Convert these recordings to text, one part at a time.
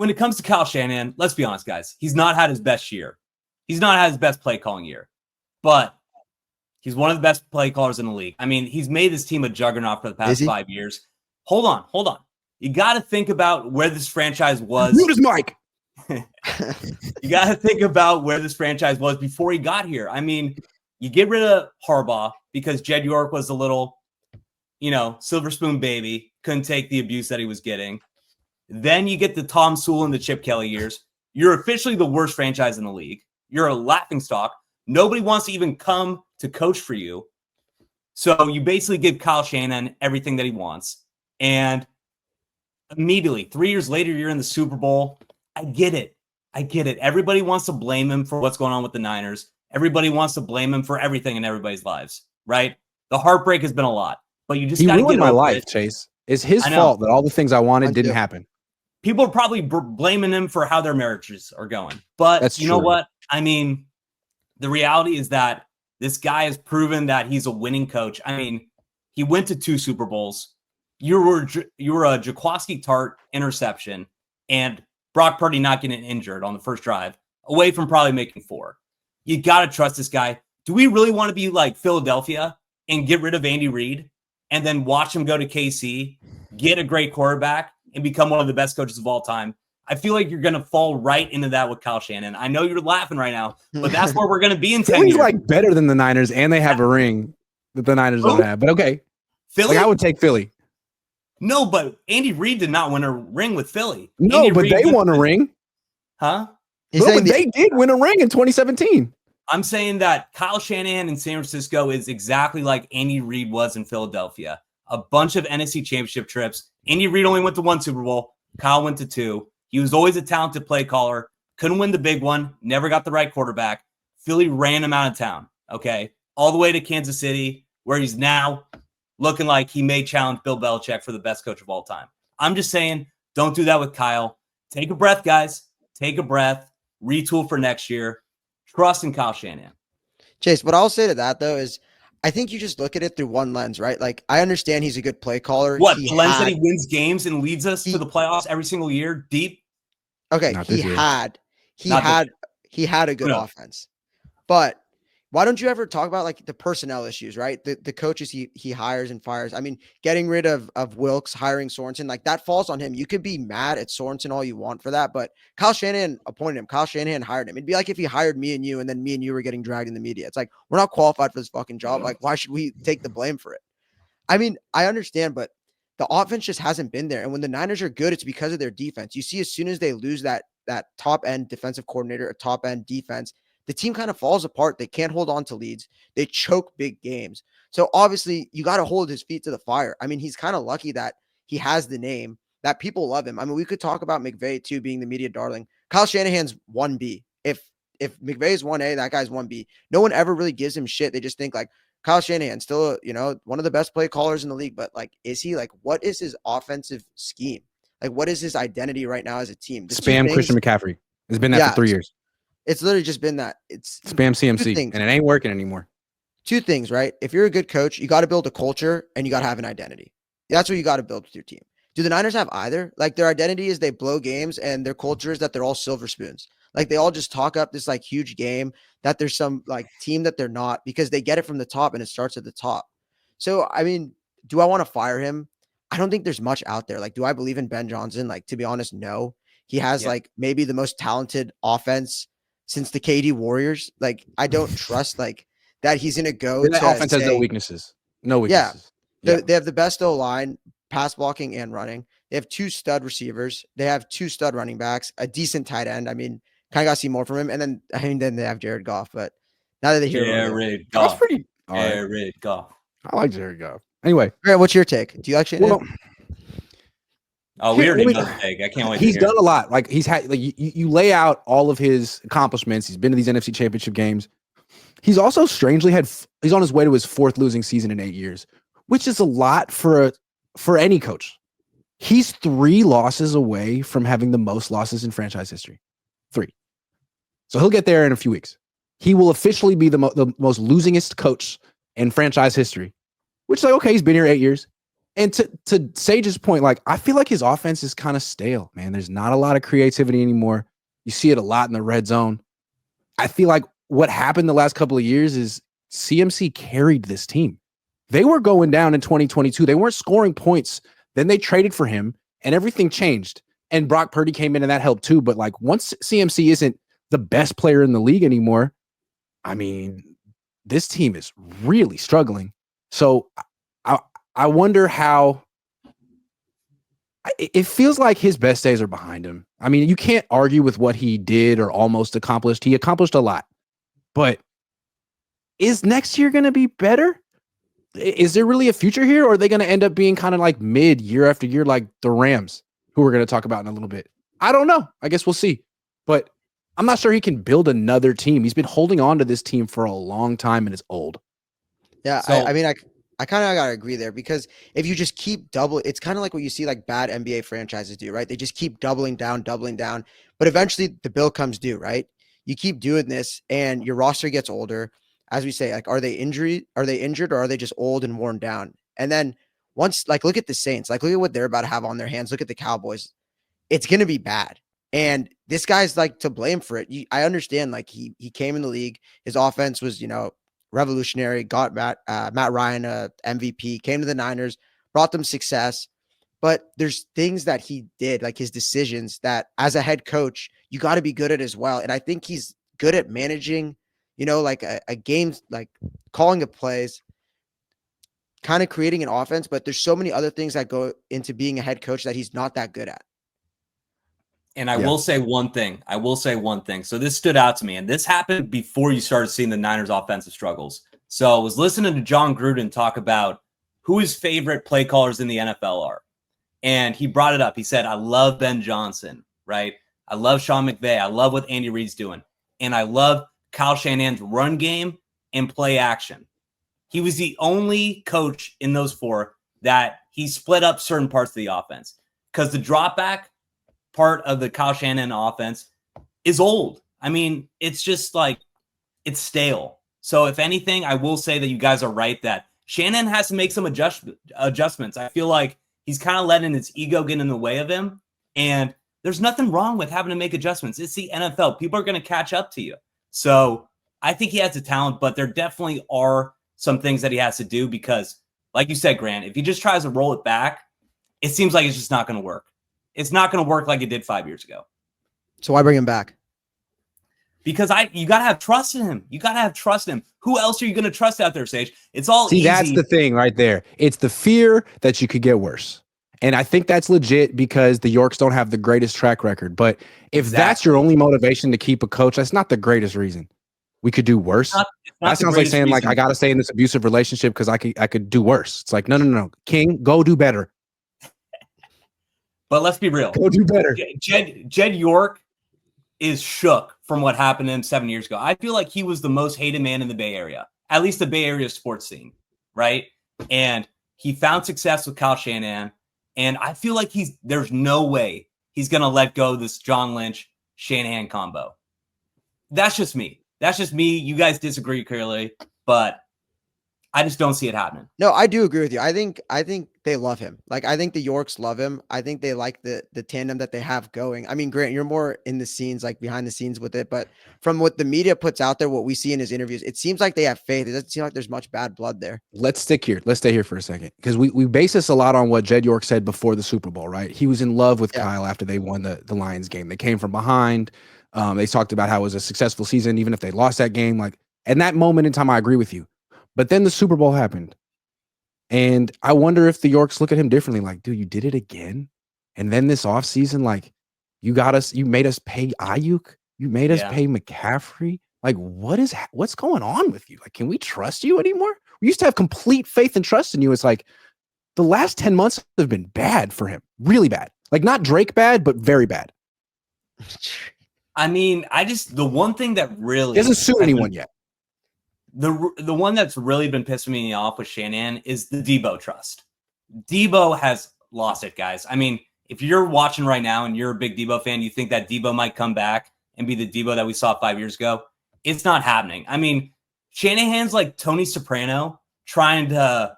when it comes to Kyle Shanahan, let's be honest, guys. He's not had his best year. He's not had his best play calling year. But he's one of the best play callers in the league. I mean, he's made this team a juggernaut for the past 5 years. Hold on. You got to think about where this franchise was. Mute his mic. You got to think about where this franchise was before he got here. I mean, you get rid of Harbaugh because Jed York was a little, silver spoon baby, couldn't take the abuse that he was getting. Then you get the Tom Sewell and the Chip Kelly years. You're officially the worst franchise in the league. You're a laughingstock. Nobody wants to even come to coach for you. So you basically give Kyle Shanahan everything that he wants. And immediately, 3 years later, you're in the Super Bowl. I get it. Everybody wants to blame him for what's going on with the Niners. Everybody wants to blame him for everything in everybody's lives, right? The heartbreak has been a lot, but you just got to get over it. He ruined my life, Chase. It's his fault that all the things I wanted didn't happen. People are probably blaming him for how their marriages are going. But That's you know what? I mean, the reality is that this guy has proven that he's a winning coach. I mean, he went to 2 Super Bowls. You were a Jaquaski Tart interception and Brock Purdy not getting injured on the first drive away from probably making 4. You got to trust this guy. Do we really want to be like Philadelphia and get rid of Andy Reid and then watch him go to KC, get a great quarterback, and become one of the best coaches of all time? I feel like you're going to fall right into that with Kyle Shanahan. I know you're laughing right now, but that's where we're going to be in 10 years. Like better than the Niners, and they have a ring that the Niners don't have. But okay, Philly. I would take Philly. No, but Andy Reid did not win a ring with Philly. No, Andy but Reid they won a ring. Huh? But they did win a ring in 2017. I'm saying that Kyle Shanahan in San Francisco is exactly like Andy Reid was in Philadelphia. A bunch of NFC championship trips. Andy Reid only went to 1 Super Bowl. Kyle went to 2. He was always a talented play caller. Couldn't win the big one. Never got the right quarterback. Philly ran him out of town. Okay. All the way to Kansas City, where he's now looking like he may challenge Bill Belichick for the best coach of all time. I'm just saying, don't do that with Kyle. Take a breath, guys. Take a breath. Retool for next year. Trust in Kyle Shanahan. Chase, what I'll say to that, though, is I think you just look at it through one lens, right? Like, I understand he's a good play caller. What, the lens that he wins games and leads us to the playoffs every single year, deep? Okay, he had a good offense. But why don't you ever talk about like the personnel issues, right? The coaches he hires and fires. I mean, getting rid of Wilkes, hiring Sorensen, like that falls on him. You could be mad at Sorensen all you want for that, but Kyle Shanahan appointed him. Kyle Shanahan hired him. It'd be like if he hired me and you, and then me and you were getting dragged in the media. It's like, we're not qualified for this fucking job. Like, why should we take the blame for it? I mean, I understand, but the offense just hasn't been there. And when the Niners are good, it's because of their defense. You see, as soon as they lose that top end defensive coordinator, a top end defense, the team kind of falls apart. They can't hold on to leads. They choke big games. So obviously you got to hold his feet to the fire. I mean, he's kind of lucky that he has the name, that people love him. I mean, we could talk about McVay too, being the media darling. Kyle Shanahan's 1B. If McVay is 1A, that guy's 1B. No one ever really gives him shit. They just think like Kyle Shanahan, still, one of the best play callers in the league, but like, is he like, what is his offensive scheme? Like, what is his identity right now as a team? Spam Christian McCaffrey. It's been that for 3 years. It's literally just been that. It's spam CMC, and it ain't working anymore. 2 things, right? If you're a good coach, you got to build a culture and you got to have an identity. That's what you got to build with your team. Do the Niners have either? Like, their identity is they blow games, and their culture is that they're all silver spoons. Like, they all just talk up this like huge game that there's some like team that they're not, because they get it from the top and it starts at the top. So, I mean, do I want to fire him? I don't think there's much out there. Like, do I believe in Ben Johnson? Like, to be honest, no. He has like maybe the most talented offense since the KD Warriors. Like, I don't trust like that he's going to go to offense has no weaknesses. No weaknesses. Yeah. They have the best O-line, pass blocking and running. They have 2 stud receivers. They have 2 stud running backs, a decent tight end. I mean, kind of got to see more from him. And then they have Jared Goff, but now that they hear Jared Goff. That's pretty Jared Goff. I like Jared Goff. Anyway. Grant, what's your take? Do you actually know? We already know the take. I can't wait. He's done a lot. Like, he's had, like, you lay out all of his accomplishments. He's been to these NFC Championship games. He's also strangely he's on his way to his 4th losing season in 8 years, which is a lot for any coach. He's 3 losses away from having the most losses in franchise history. 3. So he'll get there in a few weeks. He will officially be the most losingest coach in franchise history, which is like, okay, he's been here 8 years. And to Sage's point, like, I feel like his offense is kind of stale, man. There's not a lot of creativity anymore. You see it a lot in the red zone. I feel like what happened the last couple of years is CMC carried this team. They were going down in 2022. They weren't scoring points. Then they traded for him and everything changed. And Brock Purdy came in and that helped too. But like once CMC isn't the best player in the league anymore, I mean, this team is really struggling. So I wonder how it feels like his best days are behind him. I mean, you can't argue with what he did or almost accomplished. He accomplished a lot. But is next year going to be better? Is there really a future here? Or are they going to end up being kind of like mid year after year, like the Rams, who we're going to talk about in a little bit? I don't know. I guess we'll see. But I'm not sure he can build another team. He's been holding on to this team for a long time and it's old. Yeah, so, I kind of got to agree there, because if you just keep it's kind of like what you see like bad NBA franchises do, right? They just keep doubling down, but eventually the bill comes due, right? You keep doing this and your roster gets older. As we say, like, are they injured or are they just old and worn down? And then once, like, look at the Saints, like, look at what they're about to have on their hands. Look at the Cowboys. It's going to be bad. And this guy's like to blame for it. I understand, like, he came in the league. His offense was, revolutionary, got Matt Ryan a MVP, came to the Niners, brought them success. But there's things that he did, like his decisions, that as a head coach, you got to be good at as well. And I think he's good at managing, like a game, like calling of plays, kind of creating an offense. But there's so many other things that go into being a head coach that he's not that good at. And I will say one thing. So this stood out to me, and this happened before you started seeing the Niners' offensive struggles. So I was listening to John Gruden talk about who his favorite play callers in the NFL are. And he brought it up. He said, I love Ben Johnson, right? I love Sean McVay. I love what Andy Reid's doing. And I love Kyle Shanahan's run game and play action. He was the only coach in those four that he split up certain parts of the offense, because the drop back part of the Kyle Shanahan offense is old. I mean, it's just like, it's stale. So if anything, I will say that you guys are right that Shanahan has to make some adjustments. I feel like he's kind of letting his ego get in the way of him. And there's nothing wrong with having to make adjustments. It's the NFL. People are going to catch up to you. So I think he has the talent, but there definitely are some things that he has to do, because like you said, Grant, if he just tries to roll it back, it seems like it's just not going to work. It's not going to work like it did 5 years ago. So why bring him back? Because you got to have trust in him. Who else are you going to trust out there, Sage? It's all easy. That's the thing right there. It's the fear that you could get worse. And I think that's legit, because the Yorks don't have the greatest track record. But if that's your only motivation to keep a coach, that's not the greatest reason. We could do worse. It's not that sounds like saying, like, I got to stay in this abusive relationship because I could do worse. It's like, no. King, go do better. But let's be real. Go do better. Jed York is shook from what happened to him 7 years ago. I feel like he was the most hated man in the Bay Area, at least the Bay Area sports scene, right? And he found success with Kyle Shanahan. And I feel like there's no way he's going to let go of this John Lynch-Shanahan combo. That's just me. You guys disagree clearly, but I just don't see it happening. No, I do agree with you. I think they love him. Like, I think the Yorks love him. I think they like the tandem that they have going. I mean, Grant, you're more in the scenes, like behind the scenes with it, but from what the media puts out there, what we see in his interviews, it seems like they have faith. It doesn't seem like there's much bad blood there. Let's stay here for a second, because we base this a lot on what Jed York said before the Super Bowl, right? He was in love with Kyle after they won the Lions game. They came from behind. They talked about how it was a successful season, even if they lost that game. Like, in that moment in time, I agree with you. But then the Super Bowl happened. And I wonder if the Yorks look at him differently. Like, dude, you did it again. And then this offseason, like, you made us pay Ayuk. You made us pay McCaffrey. Like, what's going on with you? Like, can we trust you anymore? We used to have complete faith and trust in you. It's like the last 10 months have been bad for him. Really bad. Like, not Drake bad, but very bad. I mean, the one thing that really he hasn't sued anyone yet. The one that's really been pissing me off with Shanahan is the Debo trust. Debo has lost it, guys. I mean, if you're watching right now and you're a big Debo fan, you think that Debo might come back and be the Debo that we saw 5 years ago. It's not happening. I mean, Shanahan's like Tony Soprano trying to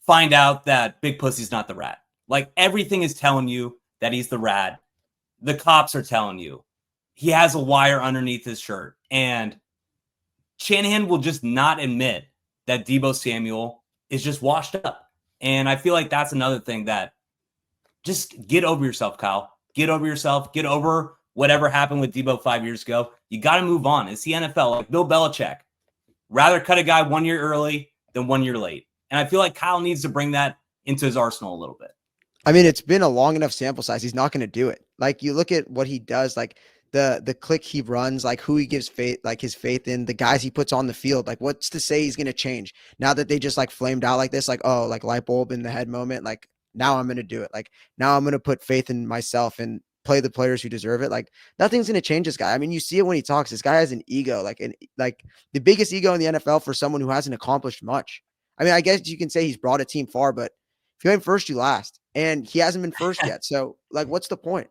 find out that Big Pussy's not the rat. Like, everything is telling you that he's the rat. The cops are telling you he has a wire underneath his shirt. And Shanahan will just not admit that Deebo Samuel is just washed up. And I feel like that's another thing that just get over yourself, Kyle. Get over yourself. Get over whatever happened with Deebo 5 years ago. You got to move on. It's the NFL. Like Bill Belichick. Rather cut a guy 1 year early than 1 year late. And I feel like Kyle needs to bring that into his arsenal a little bit. I mean, it's been a long enough sample size. He's not going to do it. Like, you look at what he does, like the click he runs, like who he gives faith, like his faith in, the guys he puts on the field. Like, what's to say he's going to change now that they just like flamed out like this? Like, oh, like light bulb in the head moment. Like, now I'm going to do it. Like, now I'm going to put faith in myself and play the players who deserve it. Like, nothing's going to change this guy. I mean, you see it when he talks. This guy has an ego, like the biggest ego in the NFL for someone who hasn't accomplished much. I mean, I guess you can say he's brought a team far, but if you ain't first, you last. And he hasn't been first yet. So, like, what's the point?